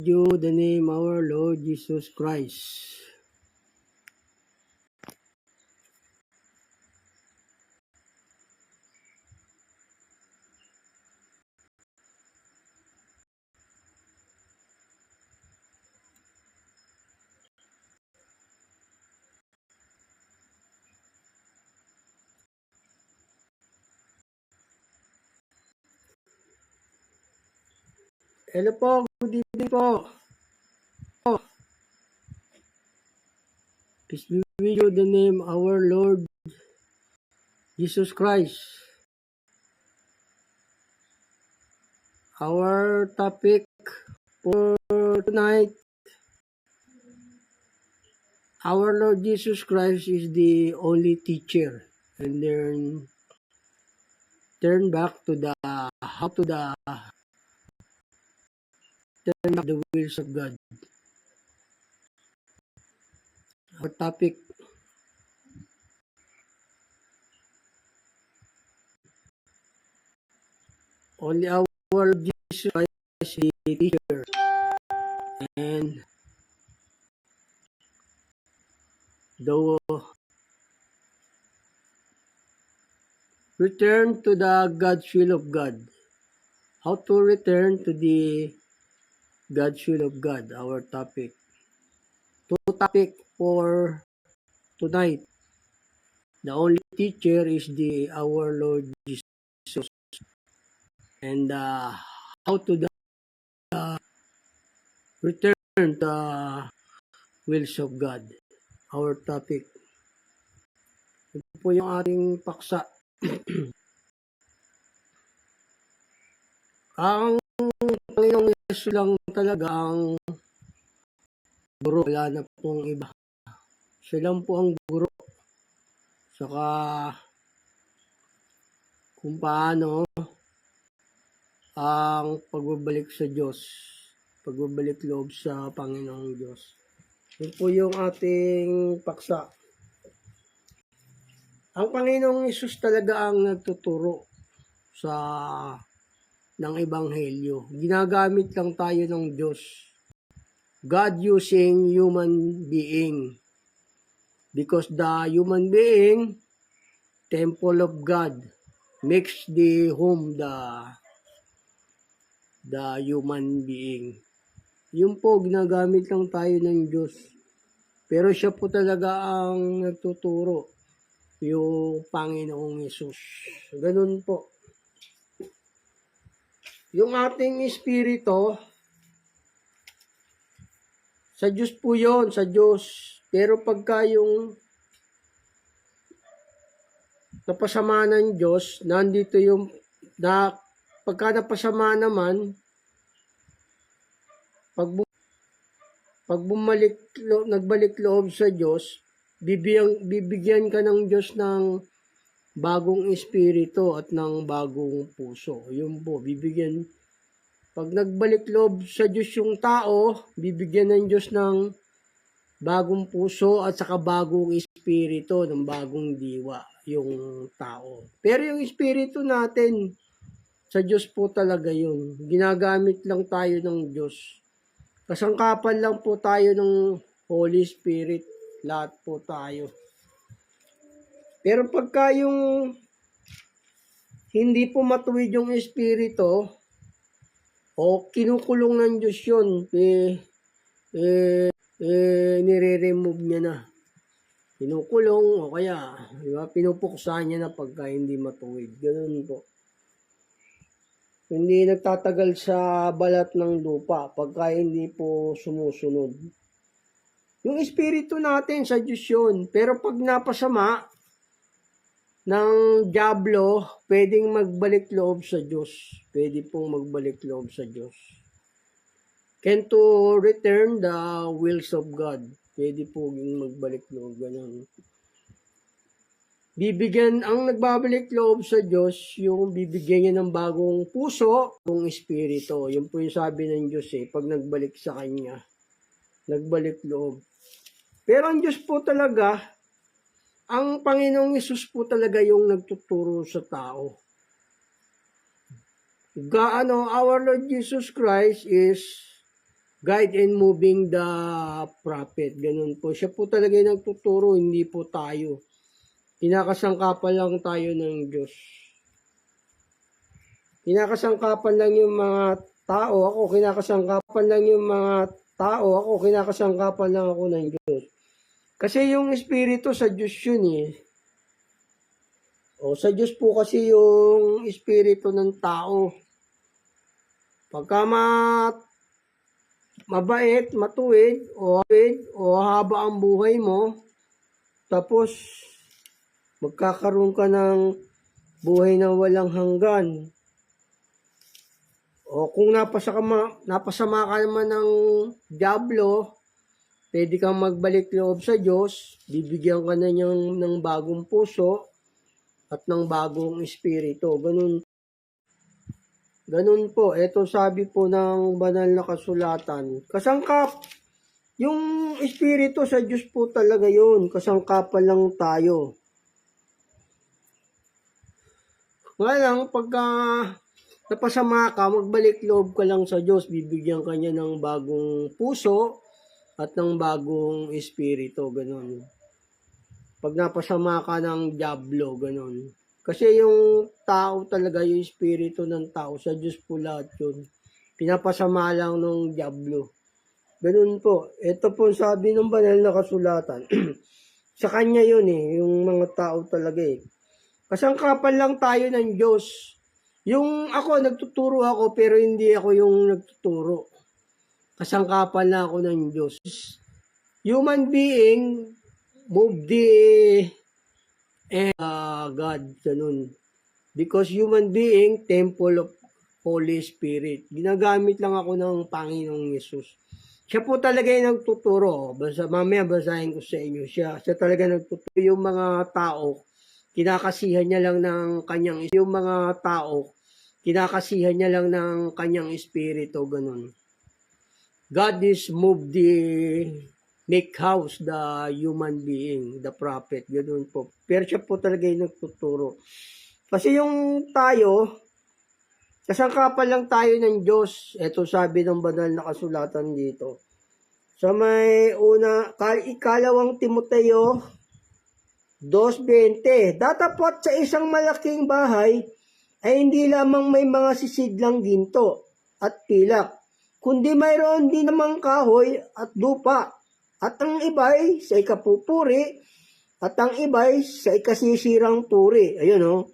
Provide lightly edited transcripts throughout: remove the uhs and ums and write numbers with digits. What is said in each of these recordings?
you the name our Lord Jesus Christ. Hello po, good evening po. Peace be with you the name our Lord Jesus Christ. Our topic for tonight, our Lord Jesus Christ is the only teacher. And then turn back to the wills of God. Our topic, only our Lord Jesus Christ is the teacher. And though return to the God's will of God. How to return to the God's will of God, our topic. Two topic for tonight. The only teacher is our Lord Jesus. And how to return to the wills of God, our topic. Ito po yung ating paksa. Ang Panginoong Yesus lang talaga ang guro. Wala na pong iba. Siya lang po ang guro. Saka kung paano ang pagbabalik sa Diyos. Pagbabalik loob sa Panginoong Diyos. Yun po yung ating paksa. Ang Panginoong Yesus talaga ang nagtuturo ng Ebanghelyo. Ginagamit lang tayo ng Diyos. God using human being. Because the human being, temple of God, makes the home the human being. Yun po, ginagamit lang tayo ng Diyos. Pero siya po talaga ang nagtuturo, yung Panginoong Yesus. Ganun po. Yung ating espiritu, sa Diyos po yun, sa Diyos. Pero pagka yung napasama ng Diyos, nandito yung, pagka napasama naman, nagbalik loob sa Diyos, bibigyan ka ng Diyos ng bagong espiritu at ng bagong puso. Yun po, bibigyan. Pag nagbalik loob sa Diyos yung tao, bibigyan ng Diyos ng bagong puso at saka bagong espiritu, ng bagong diwa, yung tao. Pero yung espiritu natin, sa Diyos po talaga yun. Ginagamit lang tayo ng Diyos. Kasangkapan lang po tayo ng Holy Spirit. Lahat po tayo. Pero pagka yung hindi po matuwid yung espiritu, o kinukulong ng Diyos yun, nire-remove niya na. Kinukulong, o kaya, diba, pinupuksa niya na pagka hindi matuwid. Ganun po. Hindi nagtatagal sa balat ng lupa pagka hindi po sumusunod. Yung espiritu natin sa Diyos yun. Pero pag napasama ng diablo, pwedeng magbalik loob sa Diyos. Pwede pong magbalik loob sa Diyos. Can to return the wills of God. Pwede pong magbalik loob. Ganun. Ang nagbabalik loob sa Diyos, yung bibigyan niya ng bagong puso, bagong espiritu. Yun po yung sabi ng Diyos pag nagbalik sa Kanya. Nagbalik loob. Pero ang Diyos po talaga, ang Panginoong Yesus po talaga yung nagtuturo sa tao. Our Lord Jesus Christ is guide and moving the prophet. Ganun po. Siya po talaga yung nagtuturo, hindi po tayo. Kinakasangkapan lang tayo ng Diyos. Kinakasangkapan lang yung mga tao. Kinakasangkapan lang ako ng Diyos. Kasi yung Espiritu sa Diyos yun eh. O sa Diyos po kasi yung Espiritu ng tao. Pagka mabait, matuwid, o haba ang buhay mo, tapos magkakaroon ka ng buhay na walang hanggan. O kung napasama ka naman ng dyablo, pwede kang magbalik loob sa Diyos, bibigyan ka na niyang ng bagong puso at ng bagong espiritu. Ganun po. Ito sabi po ng banal na kasulatan. Kasangkap, yung espiritu sa Diyos po talaga yun. Kasangkapan lang tayo. Nga lang, pagka napasama ka, magbalik loob ka lang sa Diyos, bibigyan ka niya ng bagong puso at ng bagong espiritu, ganun. Pag napasama ka ng dyablo, ganun. Kasi yung tao talaga, yung espiritu ng tao, sa Diyos po lahat yun. Pinapasama lang ng dyablo. Ganun po. Ito po sabi ng banal na kasulatan. Sa kanya yun eh, yung mga tao talaga eh. Kasangkapan lang tayo ng Diyos. Yung ako, nagtuturo ako, pero hindi ako yung nagtuturo. Kasangkapan lang ako ng Diyos. Human being, move the God, ganun. Because human being, temple of Holy Spirit. Ginagamit lang ako ng Panginoong Yesus. Siya po talaga yung nagtuturo. Mamaya basahin ko sa inyo. Siya talaga nagtuturo. Yung mga tao, kinakasihan niya lang ng kanyang espiritu, ganun. God is moved make house the human being, the prophet, ganun po. Pero siya po talaga yung nagtuturo. Kasi yung tayo, kasangkapan lang tayo ng Diyos. Ito sabi ng banal na kasulatan dito. Sa may ikalawang Timoteo 2:20. Datapot sa isang malaking bahay ay hindi lamang may mga sisidlang ginto at pilak, kundi mayroon din namang kahoy at lupa. At ang iba'y sa ikapupuri, at ang iba'y sa ikasisirang puri. Ayun o.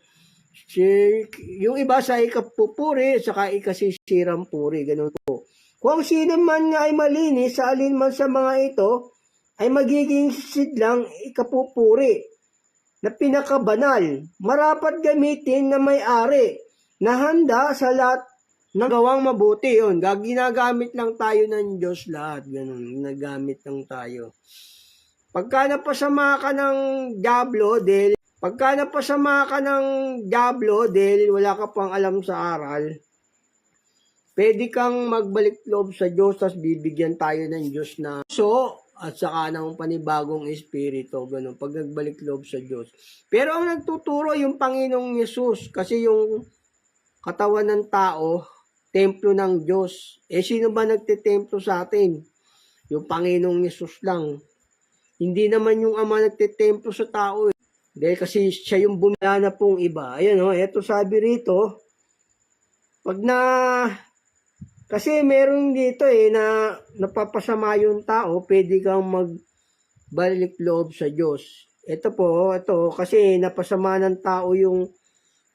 Yung iba sa ikapupuri, saka ikasisirang puri. Ganun po. Kung sino man nga ay malinis sa alinman sa mga ito, ay magiging sidlang ikapupuri na pinakabanal. Marapat gamitin na may-ari na handa sa lahat ng gawang mabuti. Yun, ginagamit lang tayo ng Diyos lahat. Ganun, ginagamit lang tayo. Pagka napasama ka ng dyablo, dahil wala ka pang alam sa aral, pwede kang magbalik loob sa Diyos, tapos bibigyan tayo ng Diyos na puso at saka ng panibagong espiritu. Ganun, pag nagbalik loob sa Diyos. Pero ang nagtuturo yung Panginoong Yesus, kasi yung katawan ng tao, templo ng Diyos. Sino ba nagtetemplo sa atin? Yung Panginoong Yesus lang. Hindi naman yung Ama nagtetemplo sa tao eh. Dahil kasi siya yung bumila na pong iba. Ayan o, eto sabi rito, kasi meron dito na napapasama yung tao, pwede kang magbalik loob sa Diyos. Ito kasi napasama ng tao yung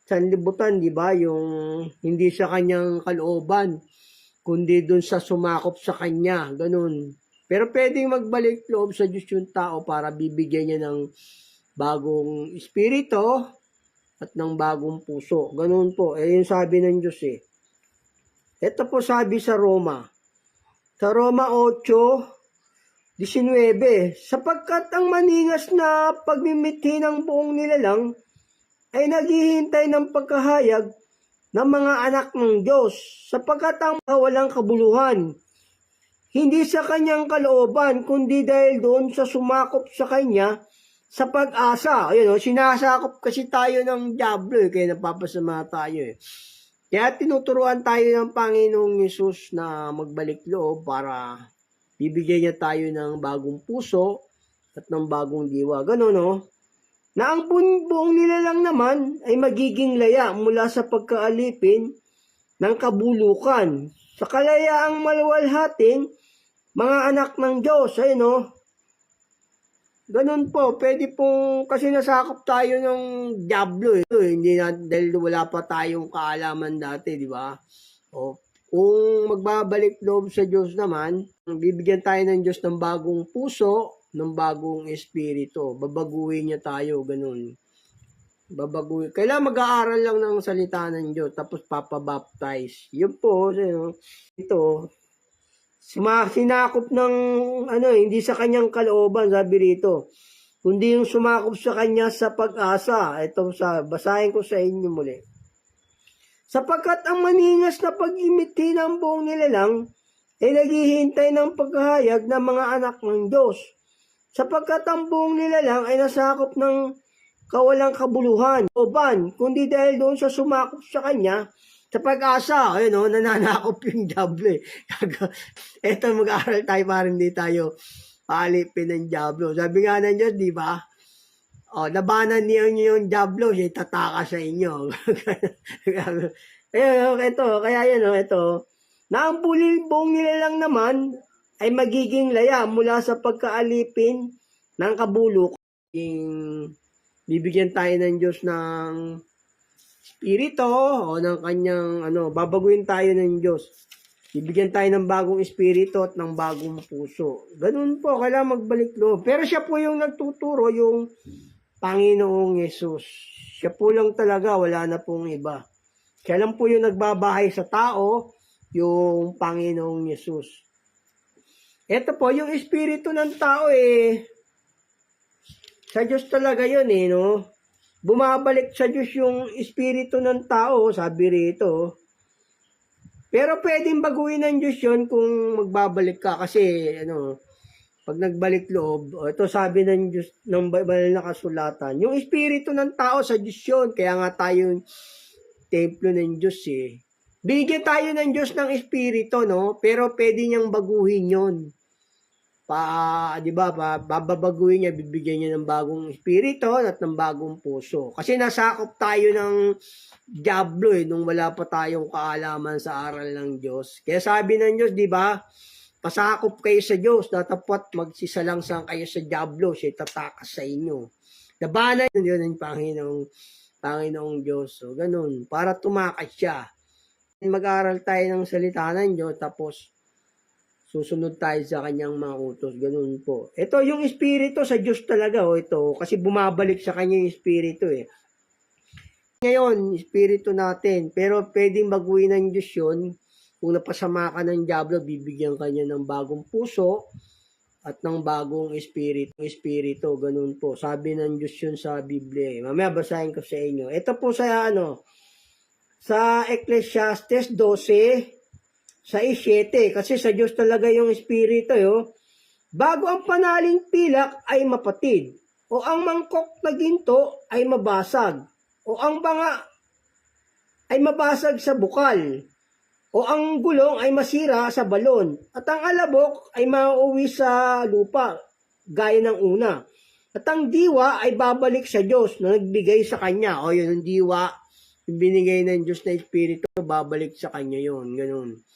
sanlibutan, di ba? Yung hindi sa kanyang kalooban, kundi dun sa sumakop sa kanya, ganun. Pero pwedeng magbalik loob sa Diyos yung tao para bibigyan niya ng bagong espiritu at ng bagong puso. Ganun po. Yung sabi ng Diyos eh. Ito po sabi sa Roma. Sa Roma 8:19, sapagkat ang maningas na pagmimithi ng buong nilalang ay naghihintay ng pagkahayag ng mga anak ng Diyos, sapagkat ang walang kabuluhan, hindi sa kanyang kalooban, kundi dahil doon sa sumakop sa kanya sa pag-asa. Ayun, sinasakop kasi tayo ng dyablo kaya napapasama tayo eh. Kaya tinuturuan tayo ng Panginoong Yesus na magbalik loob para bibigyan niya tayo ng bagong puso at ng bagong diwa. Ganun, no? Na ang buong nilalang naman ay magiging laya mula sa pagkaalipin ng kabulukan. Sa kalayaang maluwalhating mga anak ng Diyos, ayun, no? Ganun po, pwede pong, kasi nasakop tayo ng Diablo eh. Hindi na, dahil wala pa tayong kaalaman dati, di ba? O, kung magbabalik loob sa Diyos naman, bibigyan tayo ng Diyos ng bagong puso, ng bagong espiritu. Babaguhin niya tayo, ganun. Babaguhin. Kailangan mag-aaral lang ng salita ng Diyos, tapos papabaptize. Yun po, ito, sinakop ng hindi sa kanyang kalooban, sabi rito, kundi yung sumakop sa kanya sa pag-asa. Ito, basahin ko sa inyo muli. Sapagkat ang maningas na pag-imiti ng buong nilalang ay naghihintay ng paghahayag ng mga anak ng Diyos. Sapagkat ang buong nilalang ay nasakop ng kawalang kabuluhan, kundi dahil doon sa sumakop sa kanya, sa pag-asa, ayun, nananakop yung Diablo eh. Eto, mag-aaral tayo para hindi tayo paalipin ng Diablo. Sabi nga ng Diyos, di ba? O, labanan niyo yung Diablo, siya tataka sa inyo. Ayun, ito, kaya yun, ito. Na ang buong nilalang naman ay magiging laya mula sa pagkaalipin ng kabulukan. Bibigyan tayo ng Diyos ng Espiritu o ng kanyang babaguhin tayo ng Diyos. Bibigyan tayo ng bagong espiritu at ng bagong puso. Ganun po, kailangan magbalik loob. Pero siya po yung nagtuturo, yung Panginoong Yesus. Siya po lang talaga, wala na pong iba. Siya lang po yung nagbabahay sa tao, yung Panginoong Yesus. Ito po, yung espiritu ng tao sa Diyos talaga yun no? Bumabalik sa Diyos yung espiritu ng tao, sabi rito. Pero pwedeng baguhin ng Diyos yun kung magbabalik ka. Kasi, pag nagbalik loob, ito sabi ng Diyos, ng banal na kasulatan, yung espiritu ng tao sa Diyos yun. Kaya nga tayo templo ng Diyos eh. Bigyan tayo ng Diyos ng espiritu, no? Pero pwede niyang baguhin yun. Di ba, babaguhin niya, bibigyan niya ng bagong espiritu at ng bagong puso. Kasi nasakop tayo ng Diablo nung wala pa tayong kaalaman sa aral ng Diyos. Kaya sabi ng Diyos, di ba, pasakop kayo sa Diyos, dapat magsisalangsang kayo sa Diablo, siya tatakas sa inyo. Labanan yun ang Panginoong Diyos. So, ganun, para tumakas siya. Mag-aral tayo ng salita ng Diyos, tapos susunod tayo sa kanyang mga utos. Ganun po. Ito, yung espiritu sa Diyos talaga, ito. Kasi bumabalik sa kanya yung espiritu Ngayon, espiritu natin. Pero pwedeng baguhin ng Diyos yun. Kung napasama ka ng Diablo, bibigyan kanya ng bagong puso at ng bagong espiritu. Ganun po. Sabi ng Diyos yun sa Biblia. Mamaya basahin ko sa inyo. Ito po sa sa Ecclesiastes 12, sa 7, kasi sa Diyos talaga yung espiritu Bago ang panaling pilak ay mapatid, o ang mangkok na ginto ay mabasag, o ang banga ay mabasag sa bukal, o ang gulong ay masira sa balon, at ang alabok ay mauwi sa lupa, gaya ng una. At ang diwa ay babalik sa Diyos na nagbigay sa kanya. O yun, ang diwa, yung binigay ng Diyos na espiritu, babalik sa kanya yun. Ganun.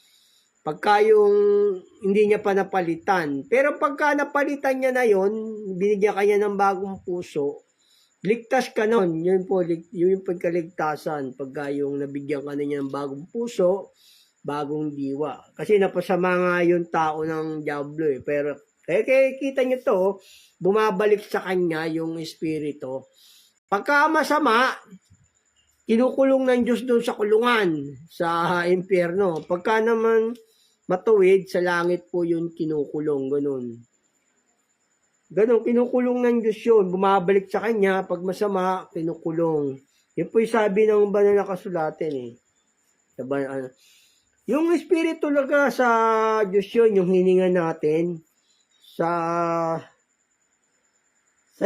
Pagka yung hindi niya pa napalitan. Pero pagka napalitan niya na yon, binigyan kanya ng bagong puso, ligtas ka nun. Yun po, yung pagkaligtasan. Pagka yung nabigyan ka na niya ng bagong puso, bagong diwa. Kasi napasama nga yung tao ng Diablo Pero, kaya kita niyo to, bumabalik sa kanya yung espiritu. Pagka masama, kinukulong ng Diyos doon sa kulungan, sa impyerno. Pagka naman matuwid, sa langit po yun kinukulong, ganun. Ganun, kinukulong ng Diyos yun. Bumabalik sa kanya, pag masama, kinukulong. Yun po yung sabi ng banal na kasulatan Yung espiritu talaga sa Diyos yun, yung hininga natin, sa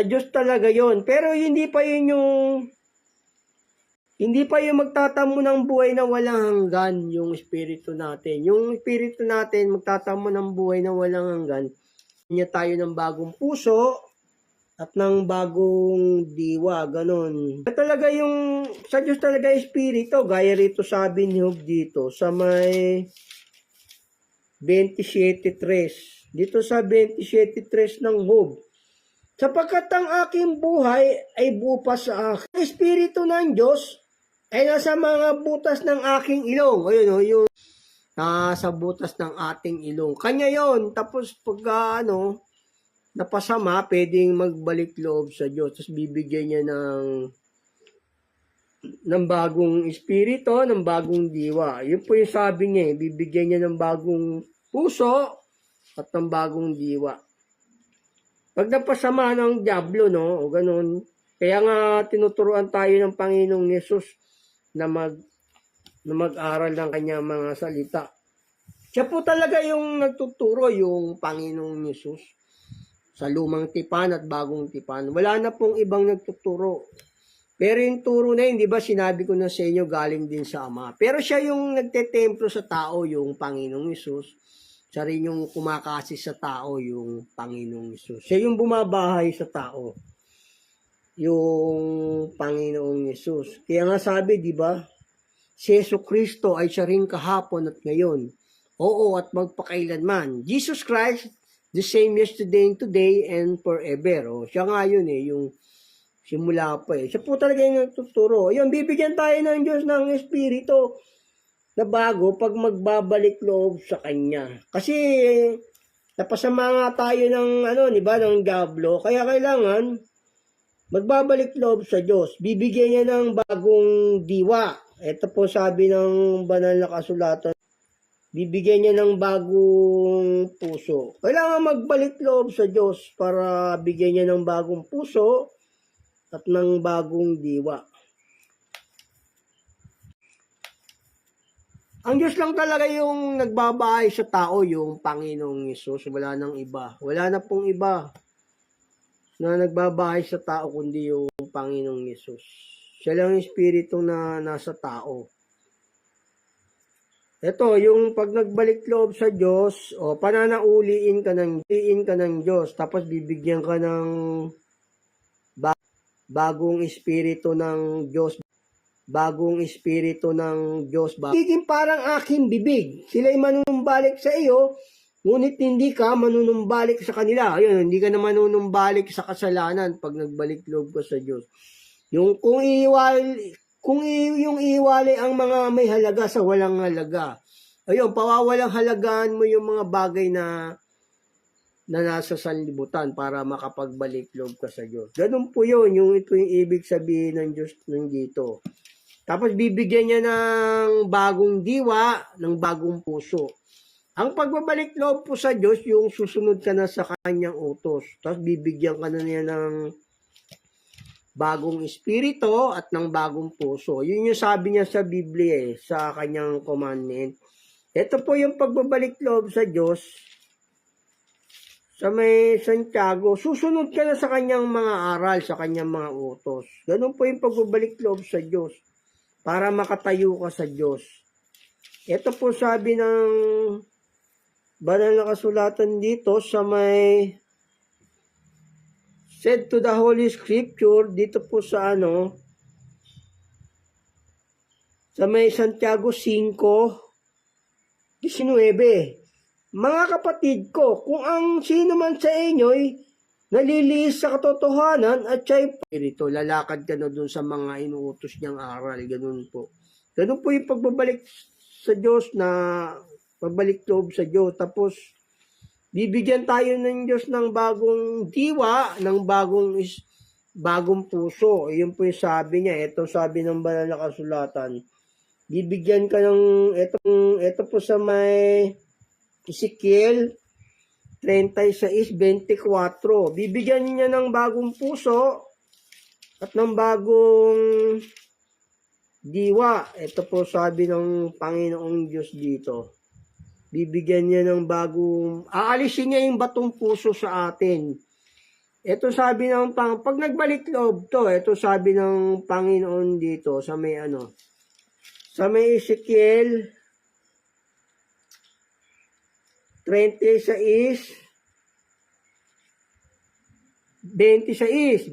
Diyos talaga yun. Pero hindi pa yun yung Hindi pa yung magtatamo ng buhay na walang hanggan yung espiritu natin. Yung espiritu natin magtatamo ng buhay na walang hanggan. Niya tayo ng bagong puso at ng bagong diwa, ganon. Talaga yung, sa Diyos talaga espiritu, gaya rito sabi ni Job dito, sa may 27:3. Dito sa 27:3 ng Job. Sapagkat ang aking buhay ay bupas sa akin. Espiritu ng Diyos ay nasa mga butas ng aking ilong. Ayun o, yung nasa butas ng ating ilong. Kanya yon. Tapos pag napasama, pwedeng magbalik loob sa Diyos. Tapos bibigyan niya ng bagong espiritu, ng bagong diwa. Yun po yung sabi niya, bibigyan niya ng bagong puso at ng bagong diwa. Pag napasama ng diablo, no, o ganun, kaya nga tinuturuan tayo ng Panginoong Yesus na mag-aral ng kanyang mga salita. Siya po talaga yung nagtuturo, yung Panginoong Yesus, sa lumang tipan at bagong tipan. Wala na pong ibang nagtuturo. Pero yung turo na yun, di ba sinabi ko na sa inyo, galing din sa Ama. Pero siya yung nagtetemplo sa tao, yung Panginoong Yesus. Siya rin yung kumakasi sa tao, yung Panginoong Yesus. Siya yung bumabahay sa tao, yung Panginoong Yesus. Kaya nga sabi, di ba, si Jesucristo ay siya rin kahapon at ngayon. Oo, at magpakailanman. Jesus Christ, the same yesterday and today and forever. O, siya nga yun yung simula pa Siya po talaga yung nagtuturo. Ayun, bibigyan tayo ng Diyos ng Espiritu na bago pag magbabalik loob sa Kanya. Kasi napasama nga tayo ng di ba, ng diablo. Kaya kailangan magbabalik loob sa Diyos. Bibigyan niya ng bagong diwa. Ito po sabi ng banal na kasulatan. Bibigyan niya ng bagong puso. Kailangan magbalik loob sa Diyos para bigyan niya ng bagong puso at ng bagong diwa. Ang Diyos lang talaga yung nagbabahay sa tao, yung Panginoong Yesus. Wala nang iba. Wala na pong iba na nagbabahay sa tao kundi yung Panginoong Yesus. Siya lang yung espiritu na nasa tao. Ito, yung pag nagbalik loob sa Diyos, pananauliin ka ng Diyos, tapos bibigyan ka ng bagong espiritu ng Diyos. Bagong espiritu ng Diyos. Biging parang aking bibig. Sila'y manunumbalik sa iyo, ngunit hindi ka manunumbalik sa kanila. Ayun, hindi ka na manunumbalik sa kasalanan pag nagbalik loob ka sa Diyos. Yung yung iwalay ang mga may halaga sa walang halaga. Ayun, pawawalang halagaan mo yung mga bagay na nasa sanlibutan para makapagbalik loob ka sa Diyos. Ganun po yun, ito yung ibig sabihin ng Diyos dito. Tapos bibigyan niya ng bagong diwa, ng bagong puso. Ang pagbabalik loob po sa Diyos, yung susunod ka na sa kanyang utos. Tapos bibigyan ka na niya ng bagong espiritu at ng bagong puso. Yun yung sabi niya sa Biblia sa kanyang commandment. Ito po yung pagbabalik loob sa Diyos. Sa may Santiago, susunod ka na sa kanyang mga aral, sa kanyang mga utos. Ganun po yung pagbabalik loob sa Diyos. Para makatayo ka sa Diyos. Ito po sabi ng banal na kasulatan dito sa may said to the Holy Scripture, dito po sa sa may Santiago 5:19. Mga kapatid ko, kung ang sino man sa inyo'y nalilihis sa katotohanan at siya'y espiritu, lalakad ka na dun sa mga inuutos niyang aral. Ganun po. Ganun po yung pagbabalik sa Diyos, na pagbalik loob sa Diyos. Tapos, bibigyan tayo ng Diyos ng bagong diwa, ng bagong puso. Yun po yung sabi niya. Ito sabi ng banal na kasulatan. Bibigyan ka ng, ito po sa may Ezekiel 36:24. Bibigyan niya ng bagong puso at ng bagong diwa. Ito po sabi ng Panginoong Diyos dito. Bibigyan niya ng bagong, aalisin niya yung batong puso sa atin. Ito sabi ng pag nagbalik loob to, ito sabi ng Panginoon dito sa may sa may Ezekiel 26,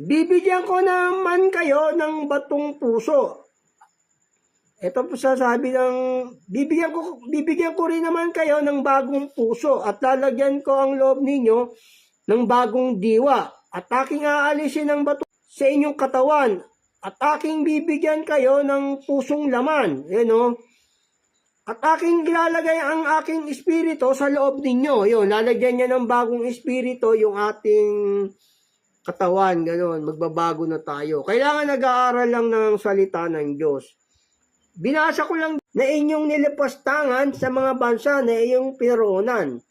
bibigyan ko naman kayo ng batong puso. Ito po sasabi ng, bibigyan ko rin naman kayo ng bagong puso at lalagyan ko ang loob ninyo ng bagong diwa at aking aalisin ang bato sa inyong katawan at aking bibigyan kayo ng pusong laman. At aking ilalagay ang aking espiritu sa loob ninyo. Yun, lalagyan niya ng bagong espiritu yung ating katawan. Ganon, magbabago na tayo. Kailangan nag-aaral lang ng salita ng Diyos. Binasa ko lang na inyong nilipastangan sa mga bansa na iyong pinaroonan.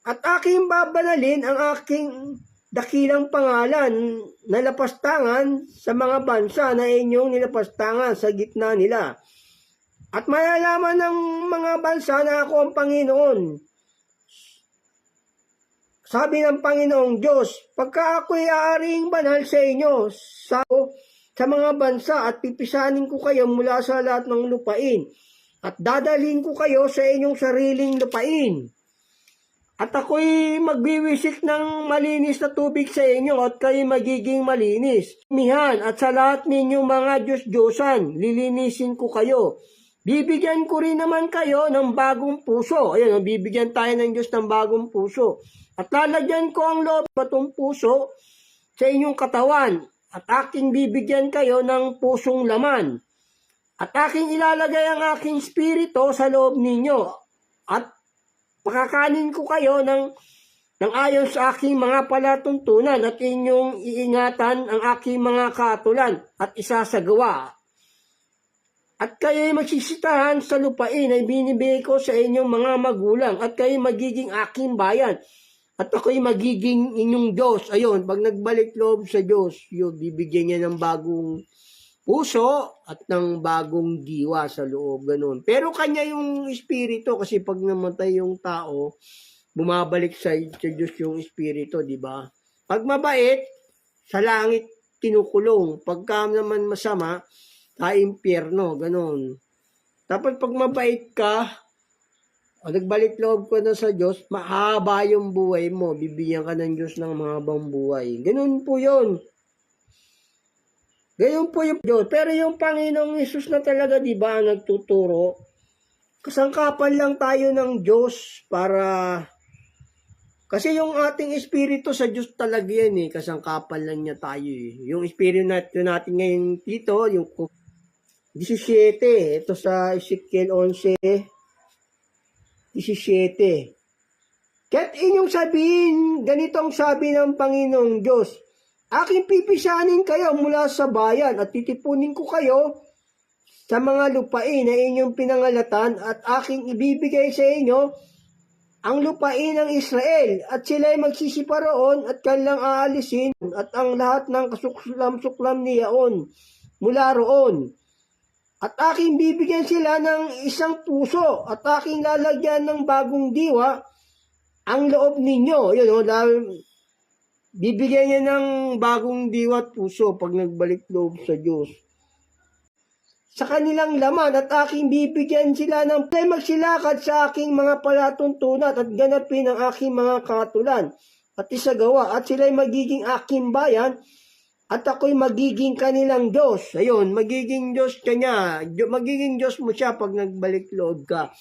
At aking babanalin ang aking dakilang pangalan na lapastangan sa mga bansa na inyong nilapastangan sa gitna nila. At malalaman ng mga bansa na ako ang Panginoon. Sabi ng Panginoong Diyos, pagka ako'y aaring banal sa inyo sa mga bansa at pipisanin ko kayo mula sa lahat ng lupain at dadalhin ko kayo sa inyong sariling lupain. At ako'y magbiwisik ng malinis na tubig sa inyo at kayo magiging malinis. Mihan at sa lahat ninyong mga Diyos-Diyosan, lilinisin ko kayo. Bibigyan ko rin naman kayo ng bagong puso. Ayan, bibigyan tayo ng Diyos ng bagong puso. At lalagyan ko ang loob batong puso sa inyong katawan. At aking bibigyan kayo ng pusong laman. At aking ilalagay ang aking spirito sa loob ninyo. At pakakanin ko kayo ng ayon sa aking mga palatuntunan at inyong iingatan ang aking mga katulan at isasagawa. At kayo'y magsisitahan sa lupain ay binibigay ko sa inyong mga magulang at kayo'y magiging aking bayan. At ako'y magiging inyong Diyos. Ayun, pag nagbalik loob sa Diyos, yun, bibigyan niya ng bagong puso at ng bagong diwa sa loob. Ganun. Pero kanya yung espiritu kasi pag namatay yung tao, bumabalik sa Diyos yung espiritu, di ba? Pag mabait, sa langit kinukulong. Pagka naman masama, sa impyerno, ganun. Tapos pag mabait ka, nagbalik loob ka na sa Diyos, mahaba yung buhay mo, bibigyan ka ng Diyos ng mahabang buhay. Ganun po yun. Ganun po yung Diyos. Pero yung Panginoong Hesus na talaga, di ba, nagtuturo, kasangkapan lang tayo ng Diyos para, kasi yung ating espiritu sa Diyos talaga yan kasangkapan lang niya tayo Yung espiritu natin ngayon dito, yung 17, ito sa Ezekiel 11:17. Kaya't inyong sabihin, ganitong sabi ng Panginoong Diyos, aking pipisanin kayo mula sa bayan at titipunin ko kayo sa mga lupain na inyong pinangalatan at aking ibibigay sa inyo ang lupain ng Israel at sila'y magsisiparoon at kanilang aalisin at ang lahat ng kasuklam-suklam niyaon mula roon. At aking bibigyan sila ng isang puso at aking lalagyan ng bagong diwa ang loob ninyo. Yun, bibigyan niya ng bagong diwa at puso pag nagbalik loob sa Diyos. Sa kanilang laman at aking bibigyan sila ng magsilakad sa aking mga palatuntunan at ganapin ang aking mga katulan at isagawa at sila'y magiging aking bayan at ako'y magiging kanilang Diyos. Ayun, magiging Diyos ka niya. Magiging Diyos mo siya pag nagbalik loob ka.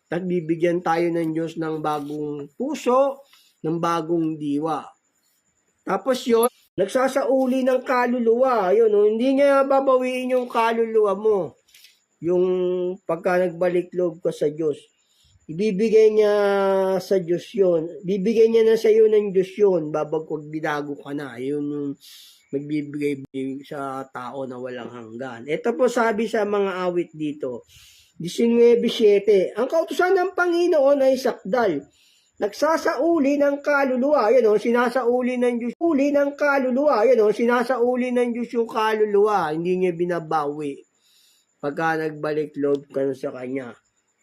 At bibigyan tayo ng Diyos ng bagong puso, ng bagong diwa. Tapos yun, nagsasauli ng kaluluwa. Ayun, hindi niya babawiin yung kaluluwa mo. Yung pagka nagbalik loob ka sa Diyos. Ibibigay niya sa Diyos yun. Bibigay niya na sa iyo ng Diyos yun. Babagwag binago ka na. Ayun yung magbibigay sa tao na walang hanggan. Ito po sabi sa mga awit dito, 19:7, ang kautusan ng Panginoon ay sakdal. Nagsasauli ng kaluluwa. Sinasauli ng Diyos. Uli ng kaluluwa. Sinasauli ng Diyos yung kaluluwa. Hindi niya binabawi. Pagka nagbalik loob ka na sa Kanya.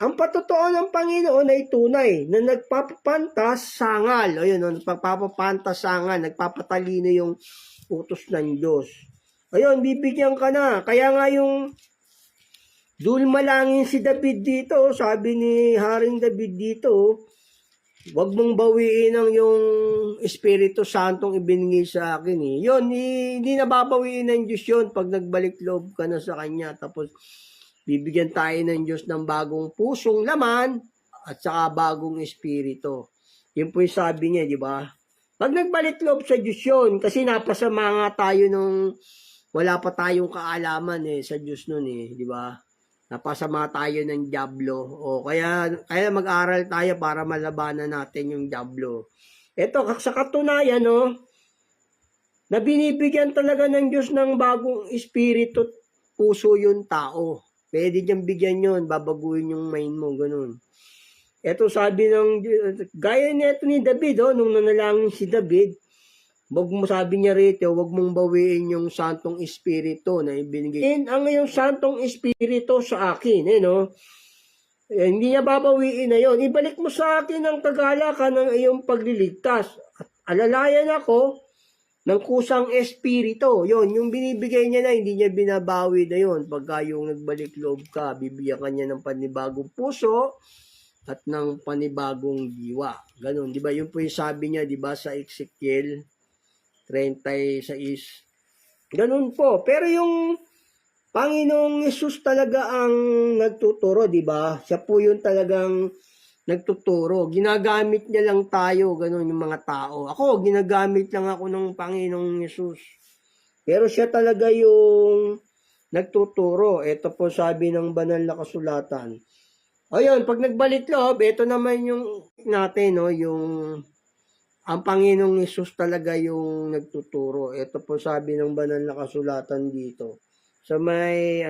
Ang patotoo ng Panginoon ay tunay na nagpapapantas sangal. O yun, nagpapapantas sangal, nagpapatalino yung utos ng Diyos. Ayun, bibigyan ka na. Kaya nga yung dulmalangin si David dito, sabi ni Haring David dito, wag mong bawiin ang yung Espiritu Santong ibinigay sa akin. Yun, hindi nababawiin ng Diyos yun pag nagbalik loob ka na sa Kanya. Tapos, bibigyan tayo ng Diyos ng bagong pusong laman at saka bagong espiritu. Yun po yung sabi niya, di ba? Pag nagbalik loob sa Diyos yun, kasi napasama nga tayo nung wala pa tayong kaalaman sa Diyos nun di ba? Napasama tayo ng dyablo. Kaya mag-aral tayo para malabanan natin yung dyablo. Ito, sa katunayan, na binibigyan talaga ng Diyos ng bagong espiritu at puso yung tao. Pwede diyang bigyan yun, babaguhin yung mind mo, ganun. Ito sabi gaya nito ni David, nung nanalangin si David, sabi niya rito, wag mong bawiin yung Santong Espiritu na ibinigay. Ang yung Santong Espiritu sa akin, hindi niya babawiin na yon. Ibalik mo sa akin ang kagalakan ng iyong pagliligtas. At alalayan ako ng kusang espiritu. Yon, yung binibigay niya na, hindi niya binabawi na yon. Pagka yung nagbalik loob ka, bibigyan ka niya ng panibagong puso at ng panibagong diwa. Ganon, di ba? Yun po yung sabi niya, di ba, sa Ezekiel 36. Ganon po. Pero yung Panginoong Yesus talaga ang nagtuturo, di ba? Siya po yung talagang nagtuturo. Ginagamit niya lang tayo, ganun yung mga tao. Ako, ginagamit lang ako ng Panginoong Yesus. Pero siya talaga yung nagtuturo. Ito po sabi ng banal na kasulatan. Ayun, pag nagbalik loob, ito naman yung natin, yung ang Panginoong Yesus talaga yung nagtuturo. Ito po sabi ng banal na kasulatan dito. Sa may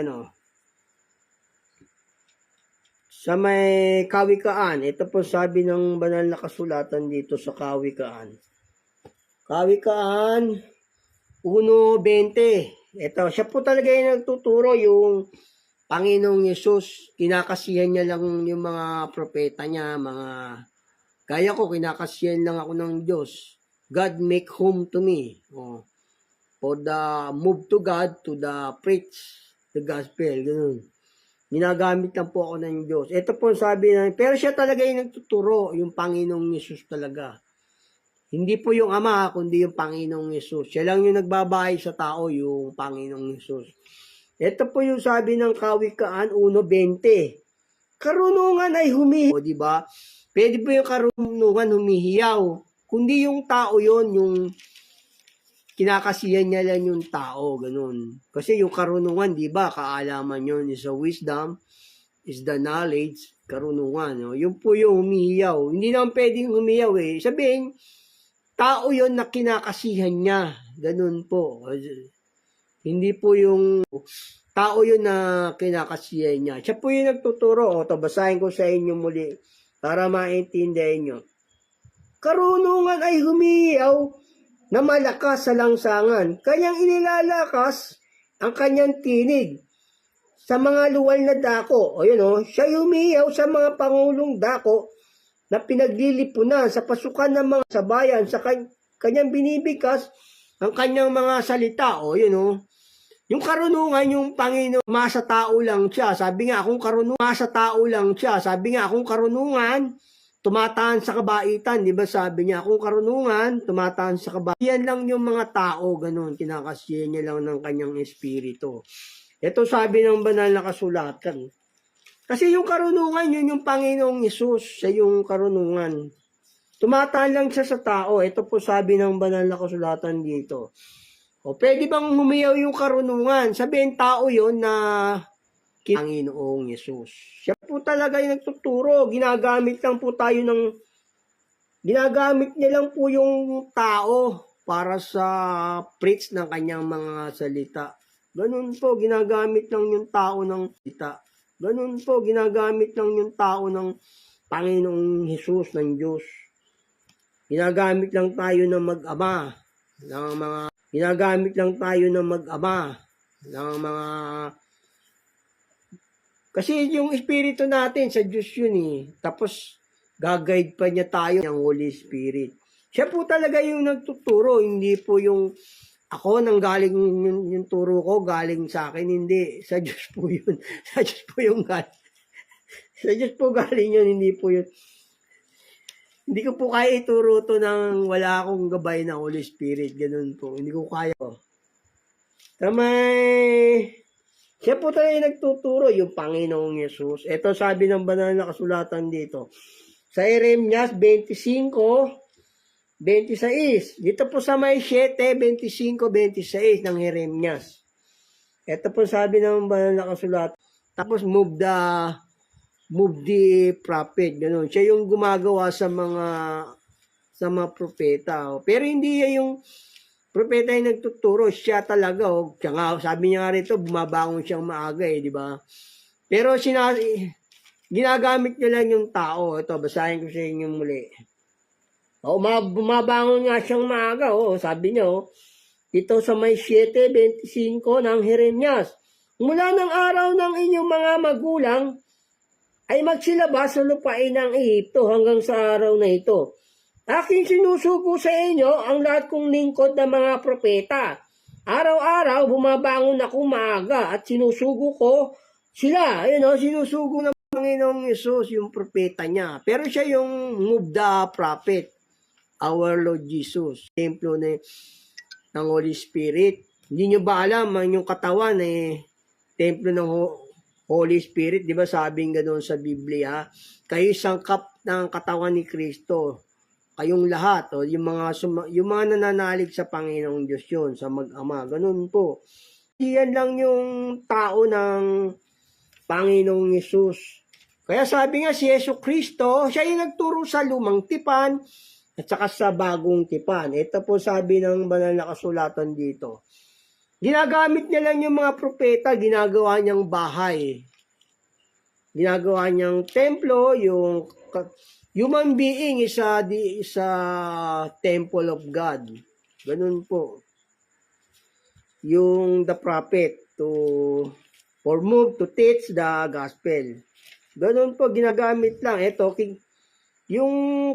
Kawikaan, ito po sabi ng banal na kasulatan dito sa Kawikaan. Kawikaan 1:20. Ito, siya po talaga yung nagtuturo, yung Panginoong Yesus. Kinakasihan niya lang yung mga propeta niya, gaya ko, kinakasihan lang ako ng Diyos. God make home to me. For the move to God, to the preach the gospel. Ganun. Ginagamit lang po ako ng Diyos. Ito po sabi pero siya talaga yung nagtuturo, yung Panginoong Yesus talaga. Hindi po yung Ama, kundi yung Panginoong Yesus. Siya lang yung nagbabahay sa tao, yung Panginoong Yesus. Ito po yung sabi ng Kawikaan 1:20. Karunungan ay humihiyaw, di ba? Pwede po yung karunungan humihiyaw. Kundi yung tao yon, yung kinakasihan niya lang yung tao, ganun. Kasi yung karunungan, di ba, kaalaman yun is a wisdom, is the knowledge, karunungan. Yun po yung humihiyaw. Hindi naman pwedeng humiyaw Sabihin, tao yon na kinakasihan niya. Ganun po. Hindi po yung tao yon na kinakasihan niya. Siya po yung nagtuturo. Basahin ko sa inyo muli para maintindihan nyo. Karunungan ay humihiyaw na malakas sa langsangan. Kanyang inilalakas ang kanyang tinig sa mga luwal na dako. Siya humihiyaw sa mga pangulong dako na pinaglilipunan sa pasukan ng mga sabayan, sa kanyang binibigkas ang kanyang mga salita. Yung karunungan, yung Panginoon, masa tao lang siya. Sabi nga, kung karunungan, tumataan sa kabaitan, di ba sabi niya, kung karunungan, tumataan sa kabaitan. Yan lang yung mga tao, ganun, kinakasiyan niya lang ng kanyang espiritu. Ito sabi ng banal na kasulatan. Kasi yung karunungan, yun yung Panginoong Yesus, siya yung karunungan. Tumataan lang siya sa tao. Ito po sabi ng banal na kasulatan dito. Pwede bang humiyaw yung karunungan? Sabihin tao yun na Panginoong Yesus. Siya po talaga yung nagtuturo. Ginagamit niya lang po yung tao para sa preach ng kanyang mga salita. Ganun po, ginagamit lang yung tao ng salita. Ganun po, ginagamit lang yung tao ng Panginoong Hesus, ng Diyos. Ginagamit lang tayo ng mag-ama, Kasi yung espiritu natin sa Diyos yun eh. Tapos, gag-guide pa niya tayo ng Holy Spirit. Siya po talaga yung nagtuturo, hindi po yung ako nang galing yung turo ko, galing sa akin, hindi. Sa Diyos po yun. Sa Diyos po yung galing. Sa Diyos po galing yun, hindi po yun. Hindi ko po kaya ituro to nang wala akong gabay ng Holy Spirit. Ganun po. Hindi ko kaya. Tamay. Siya po tayo nagtuturo, yung Panginoong Yesus. Ito sabi ng banal na kasulatan dito. Sa Jeremias 25:26. Dito po sa may 7:25-26 ng Jeremias. Ito po sabi ng banal na kasulatan. Tapos move the prophet. Ganun. Siya yung gumagawa sa mga propeta. Pero hindi yung propeta yung nagtuturo, siya talaga, siya nga, sabi niya nga rito, bumabangon siyang maaga di ba? Pero ginagamit niya lang yung tao. Ito, basahin ko sa inyo muli. Bumabangon nga siyang maaga, sabi niya, ito sa may 7:25 ng Jeremias. Mula ng araw ng inyong mga magulang, ay magsilabas sa lupain ng Ehipto hanggang sa araw na ito. Aking sinusugo sa inyo ang lahat kong lingkod na mga propeta. Araw-araw bumabangon ako maaga at sinusugo ko sila. Sinusugo ng Panginoong Yesus yung propeta niya. Pero siya yung move the prophet, our Lord Jesus. Templo ng Holy Spirit. Hindi nyo ba alam, ang yung katawan templo ng Holy Spirit, di ba sabing ganoon sa Biblia? Kayo sangkap ng katawan ni Kristo. Kayong lahat, yung mga nananalig sa Panginoong Diyos yun, sa mag-ama, ganun po. Iyan lang yung tao ng Panginoong Yesus. Kaya sabi nga si Yesu Kristo, siya yung nagturo sa lumang tipan at saka sa bagong tipan. Ito po sabi ng banal na kasulatan dito. Ginagamit niya lang yung mga propeta, ginagawa niyang bahay. Ginagawa niyang templo, yung human being is a temple of God. Ganun po. Yung the prophet or move to teach the gospel. Ganun po, ginagamit lang.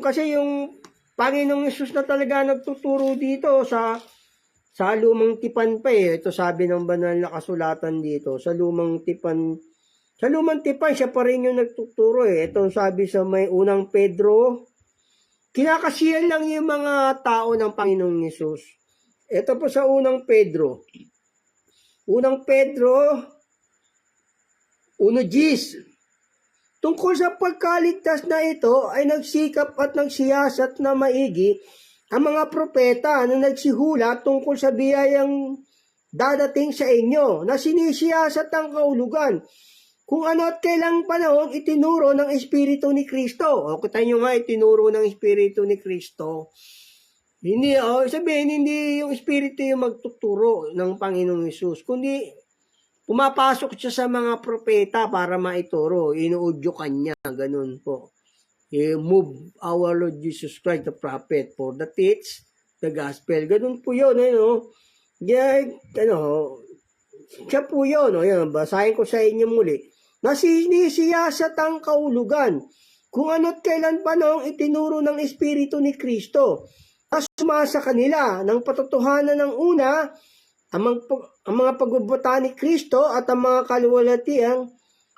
Kasi yung Panginoong Yesus na talaga nagtuturo dito sa lumang tipan pa Ito sabi ng banal na kasulatan dito, sa lumang tipan, siya pa rin yung nagtuturo Ito sabi sa may unang Pedro, kinakasiyan lang yung mga tao ng Panginoong Yesus. Ito po sa unang Pedro. Unang Pedro, 1:10. Tungkol sa pagkaligtas na ito ay nagsikap at nagsiyasat na maigi ang mga propeta na nagsihula tungkol sa biyayang dadating sa inyo na sinisiyasat ang kaulugan. Kung ano at kailang panahon itinuro ng Espiritu ni Kristo. Kita nyo nga, itinuro ng Espiritu ni Kristo. Hindi, sabihin, hindi yung Espiritu yung magtuturo ng Panginoong Hesus, kundi pumapasok siya sa mga propeta para maituro. Inuudyokan niya, ganun po. Move our Lord Jesus Christ, the prophet, for the teach, the gospel. Ganun po yun, siya po yun, basahin ko sa inyo muli. Nasinisiyasat ang kaulugan, kung ano't kailan pa noong itinuro ng Espiritu ni Kristo, at sumasa kanila ng patotohanan ng una, ang mga pagbubuta ni Kristo at ang mga kaluwalhatiang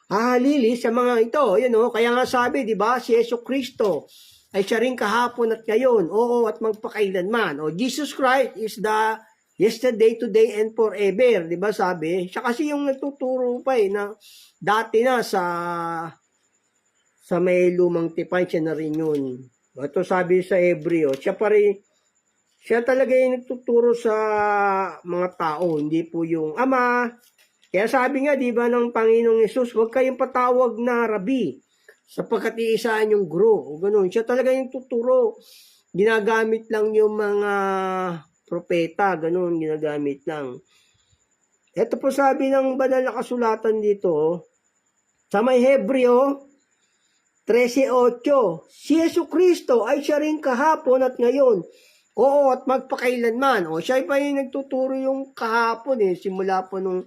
hahalili sa mga ito. Kaya nga sabi, di ba, si Yesu Kristo ay siya rin kahapon at ngayon, at magpakailanman. Jesus Christ is the yesterday, today, and forever. Di ba sabi? Siya kasi yung nagtuturo pa na dati na sa may lumang tipan, siya na rin yun. Ito sabi sa Hebreo, siya talaga yung nagtuturo sa mga tao, hindi po yung ama. Kaya sabi nga, di ba, ng Panginoong Yesus, huwag kayong patawag na rabi, sapagkat iisaan yung guro. O ganun. Siya talaga yung tuturo. Ginagamit lang yung mga propeta, ganun, ginagamit lang. Ito po sabi ng banal na kasulatan dito, sa may Hebreo 13:8, si Yesu Kristo ay siya rin kahapon at ngayon, at magpakailanman. Siya pa yung nagtuturo yung kahapon simula po nung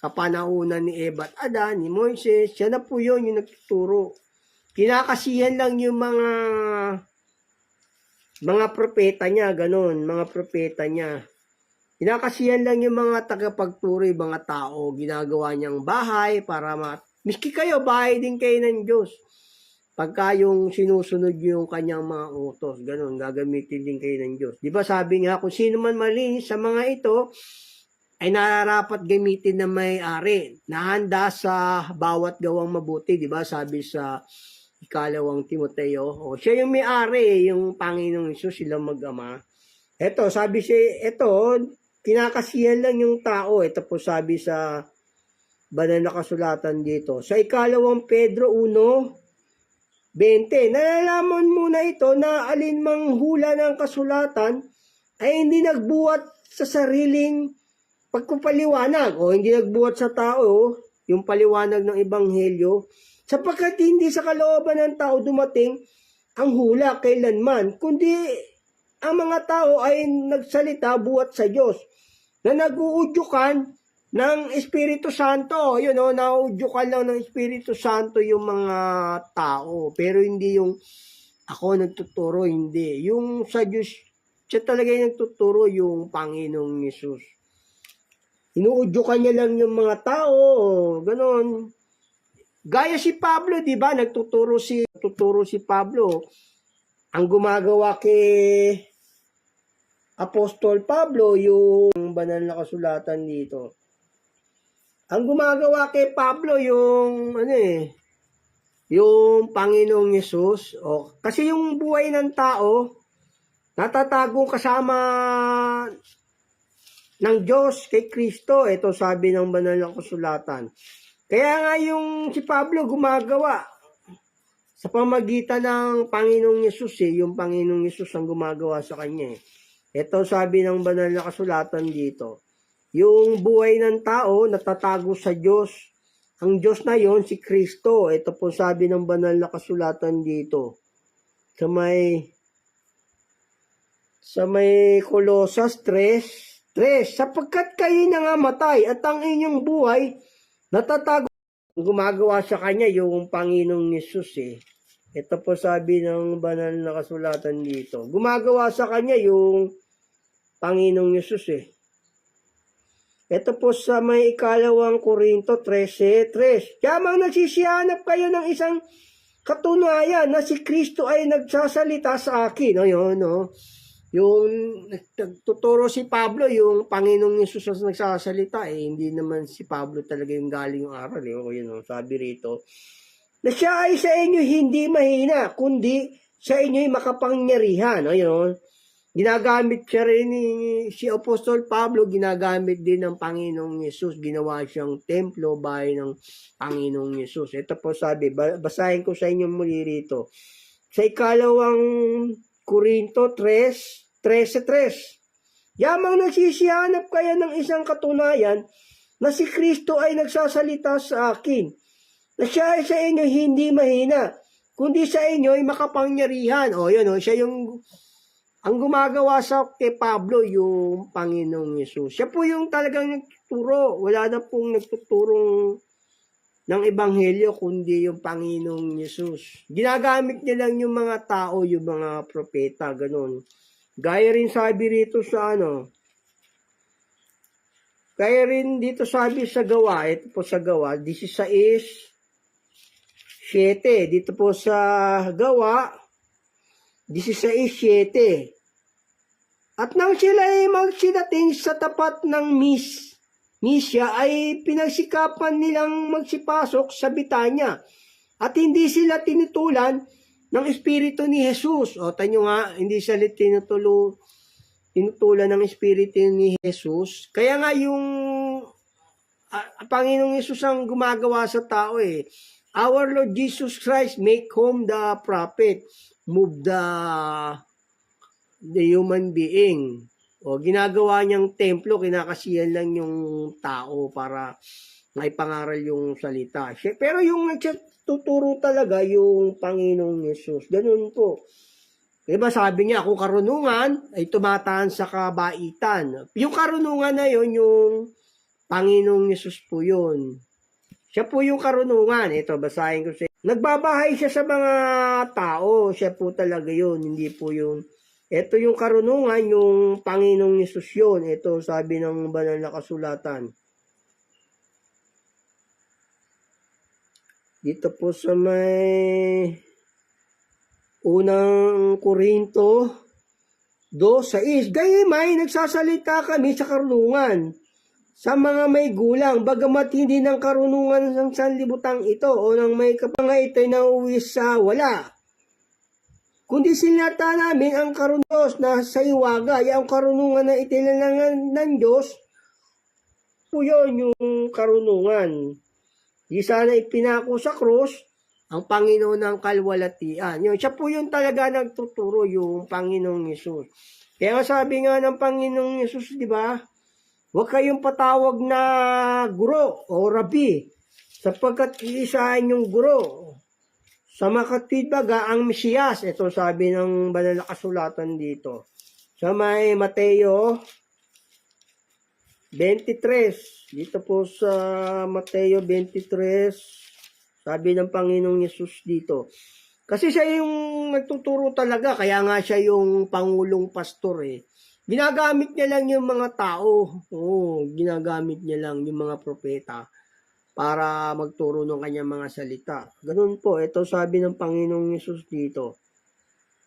kapanahunan ni Eva at Adan, ni Moises, siya na po yun yung nagtuturo. Kinakasihan lang yung mga propeta niya, ganun, mga propeta niya. Kinakasihan lang yung mga tagapagturo, yung mga tao, ginagawa niyang bahay para miski kayo, bahay din kayo ng Diyos. Pagka yung sinusunod yung kanyang mga utos, ganun, gagamitin din kayo ng Diyos. Di ba sabi nga, kung sino man malinis sa mga ito, ay nararapat gamitin na may-ari, nahanda sa bawat gawang mabuti, di ba? Sabi sa ikalawang Timoteo, o siya yung may-ari, yung Panginoong Hesus, silang mag-ama. Ito, sabi ito, kinakasihan lang yung tao. Ito po sabi sa banal na kasulatan dito. Sa ikalawang Pedro 1:20, nalalaman muna ito na alinmang hula ng kasulatan ay hindi nagbuhat sa sariling pagpapaliwanag o hindi nagbuhat sa tao yung paliwanag ng ebanghelyo sapagkat hindi sa kalooban ng tao dumating ang hula kailanman kundi ang mga tao ay nagsalita buhat sa Diyos na nag-uudyukan ng Espiritu Santo. Yun o, naudyukan lang ng Espiritu Santo yung mga tao pero hindi yung ako nagtuturo, hindi. Yung sa Diyos, siya talaga yung nagtuturo, yung Panginoong Hesus. Inuudyukan niya lang yung mga tao, ganon. Gaya si Pablo, di ba? Nagtuturo si Pablo. Ang gumagawa kay Apostol Pablo, yung banal na kasulatan dito. Ang gumagawa kay Pablo, yung yung Panginoong Hesus. Kasi yung buhay ng tao, natatago kasama ng Diyos kay Kristo. Ito sabi ng banal na kasulatan. Kaya nga yung si Pablo gumagawa sa pamagitan ng Panginoong Hesus. Yung Panginoong Hesus ang gumagawa sa kanya. Ito sabi ng banal na kasulatan dito. Yung buhay ng tao natatago sa Diyos. Ang Diyos na yon si Kristo. Ito po sabi ng banal na kasulatan dito. Sa may Kolosas 3:3, sapagkat kayo nangamatay at ang inyong buhay natatago. Gumagawa sa kanya yung Panginoong Hesus. Ito po sabi ng banal na kasulatan dito. Gumagawa sa kanya yung Panginoong Hesus. Ito po sa may ikalawang Korinto 13:3. Yamang nagsisihanap kayo ng isang katunayan na si Kristo ay nagsasalita sa akin. Yung nagtuturo si Pablo, yung Panginoong Hesus ang nagsasalita, hindi naman si Pablo talaga yung galing yung aral. Sabi rito, na siya ay sa inyo hindi mahina, kundi sa inyo'y makapangyarihan. Ginagamit siya rin si Apostol Pablo, ginagamit din ng Panginoong Hesus. Ginawa siyang templo, bahay ng Panginoong Hesus. Ito po sabi, basahin ko sa inyo muli rito. Sa ikalawang Korinto 3:13. Yamang nagsisihanap kayo ng isang katunayan na si Kristo ay nagsasalita sa akin, na siya ay sa inyo hindi mahina, kundi sa inyo ay makapangyarihan. Siya yung ang gumagawa sa kay Pablo, yung Panginoong Hesus. Siya po yung talagang nagtuturo. Wala na pong nagtuturong ng Ebanghelyo, kundi yung Panginoong Hesus. Ginagamit niya lang yung mga tao, yung mga propeta, ganun. Gaya rin sabi rito sa Gaya rin dito sabi sa Gawa, ito po sa Gawa, 16:7. Dito po sa Gawa, 16:7. At nang sila ay magsidating sa tapat ng Misya ay pinagsikapan nilang magsipasok sa Bitanya at hindi sila tinutulan ng Espiritu ni Jesus. Tanyo nga, hindi sila tinutulan ng Espiritu ni Jesus. Kaya nga yung Panginoong Hesus ang gumagawa sa tao. Our Lord Jesus Christ make home the prophet, move the human being. Ginagawa niyang templo, kinakasiyan lang yung tao para maipangaral yung salita. Pero yung nagtuturo talaga yung Panginoong Hesus. Ganun po. Diba sabi niya, kung karunungan ay tumataan sa kabaitan. Yung karunungan na yun, yung Panginoong Yesus po yun. Siya po yung karunungan. Ito, basahin ko sa nagbabahay siya sa mga tao. Siya po talaga yun. Hindi po yung ito yung karunungan, yung Panginoong Yesus yun. Ito, sabi ng banal na kasulatan. Dito po sa may unang Korinto 2:6, gayemay nagsasalita kami sa karunungan sa mga may gulang, bagamat hindi ng karunungan ng sanlibutan ito o ng may kapanga ito'y nauwi sa wala. Kundi sinata namin ang karunungan na sa iwaga, yung karunungan na itinalangan ng Diyos, po yun yung karunungan. Di sana ipinako sa krus, ang Panginoon ng kalwalatian. Yun, siya po yung talaga nagtuturo, yung Panginoong Yesus. Kaya sabi nga ng Panginoong Yesus, di ba? Huwag kayong patawag na guro o rabi, sapagkat iisahan yung guro. Sa makatwid baga ang Mesiyas. Ito sabi ng banal na kasulatan dito. Sa may Mateo 23. Dito po sa Mateo 23, sabi ng Panginoong Yesus dito. Kasi siya yung nagtuturo talaga, kaya nga siya yung pangulong pastor eh. Ginagamit niya lang yung mga tao. Oo, ginagamit niya lang yung mga propeta para magturo ng kanyang mga salita. Ganun po, ito sabi ng Panginoong Yesus dito.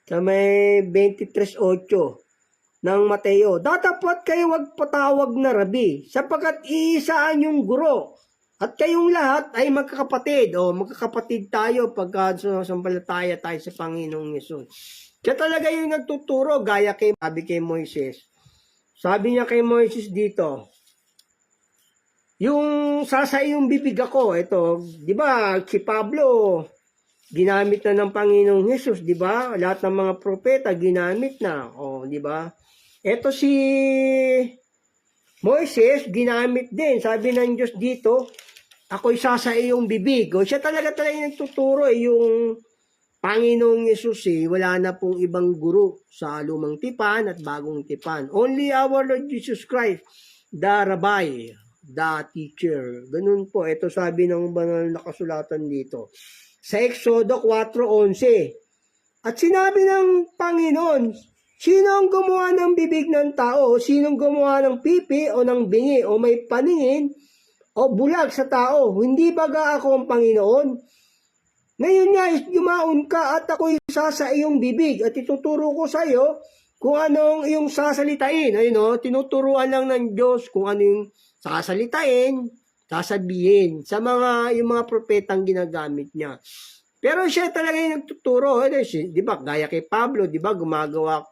Sa may 23:8 ng Mateo, datapat kayo wag patawag na rabi, sapagkat iisaan yung guro, at kayong lahat ay magkakapatid. O magkakapatid tayo pagka sampalataya tayo sa Panginoong Yesus. Siya talaga yung nagtuturo, gaya sabi kay Moises. Sabi niya kay Moises dito, yung sasay yung bibig ako, ito, di ba, si Pablo, ginamit na ng Panginoong Hesus, di ba? Lahat ng mga propeta, ginamit na, o, di ba? Ito si Moises, ginamit din, sabi ng Diyos dito, ako'y sasay yung bibig. O, siya talaga yung nagtuturo, yung Panginoong Yesus wala na pong ibang guro sa lumang tipan at bagong tipan. Only our Lord Jesus Christ, the Rabbi, the teacher. Ganun po. Ito sabi ng banal na kasulatan dito. Sa Exodo 4:11. At sinabi ng Panginoon, sino ang gumawa ng bibig ng tao? Sinong gumawa ng pipi o ng bingi o may paningin o bulag sa tao? Hindi baga ako ang Panginoon? Ngayon nga, yumaon ka at ako'y isa sa iyong bibig at ituturo ko sa iyo kung anong iyong sasalitain. Ayun o, tinuturuan lang ng Diyos kung ano yung sasalitain, sasabihin sa yung mga propetang ginagamit niya. Pero siya talaga yung nagtuturo. Di ba, gaya kay Pablo, di ba, gumagawa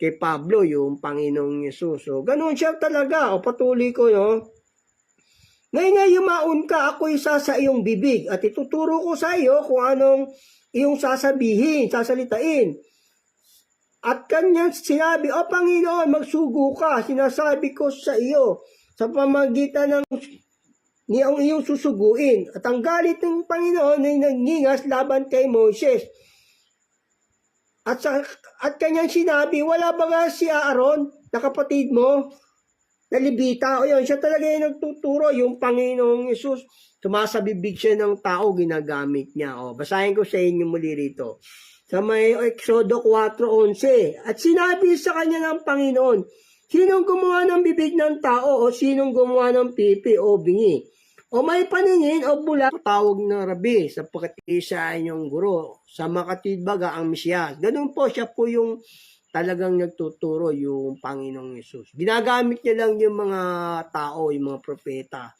kay Pablo yung Panginoong Yesus. So, ganun siya talaga. O patuloy ko, no? Ngayon nga yumaon ka, ako isa sa iyong bibig at ituturo ko sa iyo kung anong iyong sasabihin, sasalitain. At kanyang sinabi, o Panginoon, magsugo ka, sinasabi ko sa iyo, sa pamagitan ng niyang iyong susuguin. At ang galit ng Panginoon ay nagningas laban kay Moses. At kanyang sinabi, wala ba nga si Aaron, na kapatid mo, na Levita? O yun, siya talaga yung nagtuturo, yung Panginoong Yesus. Tumasabibig siya ng tao, ginagamit niya. O, basahin ko sa inyo muli rito. Sa may Exodo 4:11. At sinabi sa kanya ng Panginoon, sinong gumawa ng bibig ng tao o sinong gumawa ng pipi o bingi? O may paningin o bula, tawag na rabi, sapagkat isa inyong guro, sa makatwid baga ang Mesiyas. Ganun po, siya po yung talagang nagtuturo, yung Panginoong Yesus. Ginagamit niya lang yung mga tao, yung mga propeta.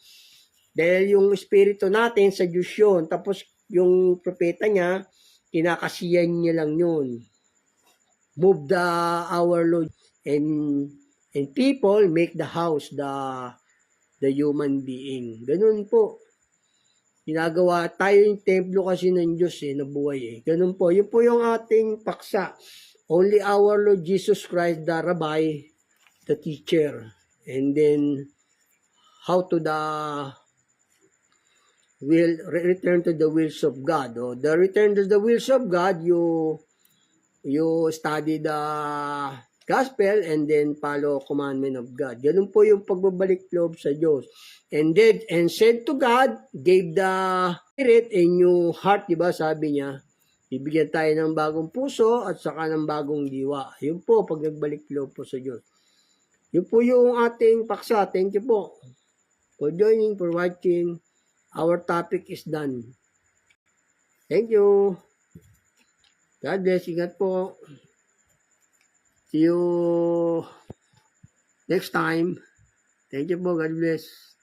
Dahil yung espiritu natin sa Diyos yun, tapos yung propeta niya, kinakasiyan niya lang yun. Move our Lord and people make the house the human being. Ganun po. Ginagawa tayo yung templo kasi ng Diyos na buhay Ganun po. Yun po yung ating paksa. Only our Lord Jesus Christ, the Rabbi, the teacher. And then, how to return to the wills of God. O, the return to the wills of God, you study the gospel and then follow commandment of God. Ganun po yung pagbabalik loob sa Diyos. And then, and said to God, gave the Spirit a new heart, diba? Sabi niya, bibigyan tayo ng bagong puso at saka ng bagong diwa. Yun po, pag nagbalik loob po sa Diyos. Yun po yung ating paksa. Thank you po for joining, for watching. Our topic is done. Thank you. God bless. Ingat po. See you next time. Thank you po. God bless.